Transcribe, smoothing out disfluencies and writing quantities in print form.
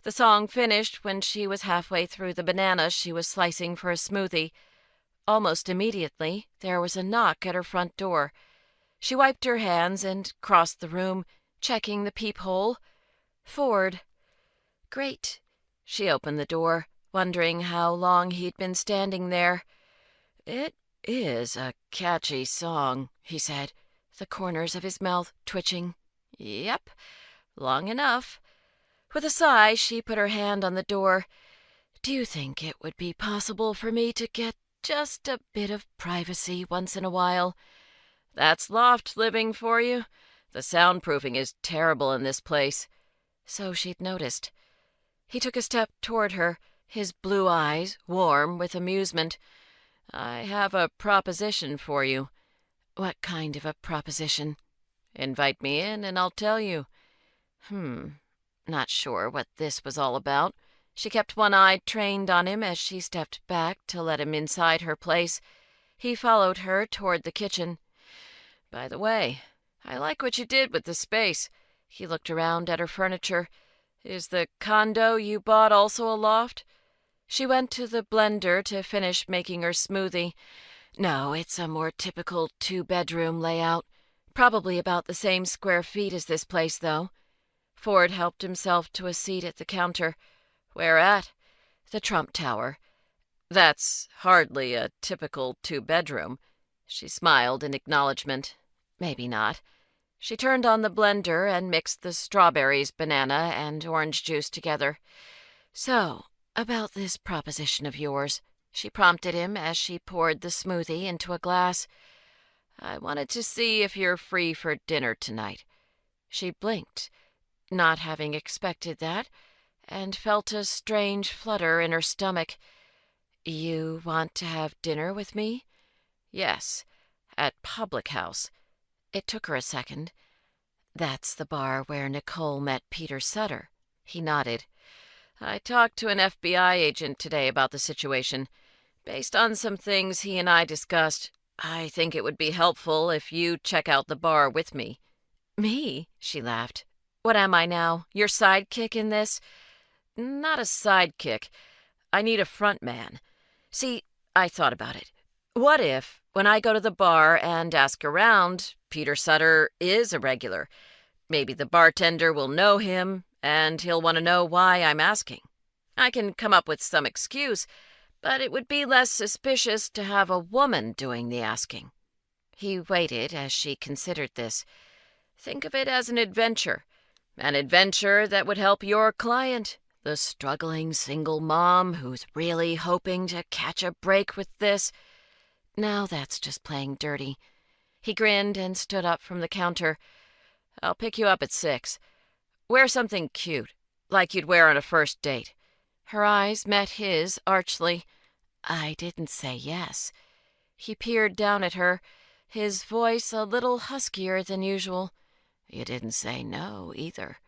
The song finished when she was halfway through the banana she was slicing for a smoothie. Almost immediately, there was a knock at her front door. She wiped her hands and crossed the room, checking the peephole. Ford. Great. She opened the door, wondering how long he'd been standing there. "It is a catchy song," he said, the corners of his mouth twitching. "Yep, long enough." With a sigh, she put her hand on the door. "Do you think it would be possible for me to get just a bit of privacy once in a while?" "That's loft living for you. The soundproofing is terrible in this place." So she'd noticed. He took a step toward her, his blue eyes warm with amusement. "I have a proposition for you." "What kind of a proposition?" "Invite me in and I'll tell you." Not sure what this was all about. She kept one eye trained on him as she stepped back to let him inside her place. He followed her toward the kitchen. "By the way, I like what you did with the space." He looked around at her furniture. "Is the condo you bought also a loft?" She went to the blender to finish making her smoothie. "No, it's a more typical two-bedroom layout. Probably about the same square feet as this place, though." Ford helped himself to a seat at the counter. "Where at?" "The Trump Tower." "That's hardly a typical two-bedroom." She smiled in acknowledgement. Maybe not. She turned on the blender and mixed the strawberries, banana, and orange juice together. "So, about this proposition of yours," she prompted him as she poured the smoothie into a glass. "I wanted to see if you're free for dinner tonight." She blinked, not having expected that, and felt a strange flutter in her stomach. "You want to have dinner with me?" "Yes, at Public House." It took her a second. "That's the bar where Nicole met Peter Sutter." He nodded. "I talked to an FBI agent today about the situation. Based on some things he and I discussed, I think it would be helpful if you check out the bar with me." "Me?" she laughed. "What am I now? Your sidekick in this?" "Not a sidekick. I need a front man. See, I thought about it. What if, when I go to the bar and ask around, Peter Sutter is a regular? Maybe the bartender will know him, and he'll want to know why I'm asking. I can come up with some excuse, but it would be less suspicious to have a woman doing the asking." He waited as she considered this. "Think of it as an adventure that would help your client, the struggling single mom who's really hoping to catch a break with this." "Now that's just playing dirty." He grinned and stood up from the counter. "I'll pick you up at 6. Wear something cute, like you'd wear on a first date." Her eyes met his archly. "I didn't say yes." He peered down at her, his voice a little huskier than usual. "You didn't say no, either."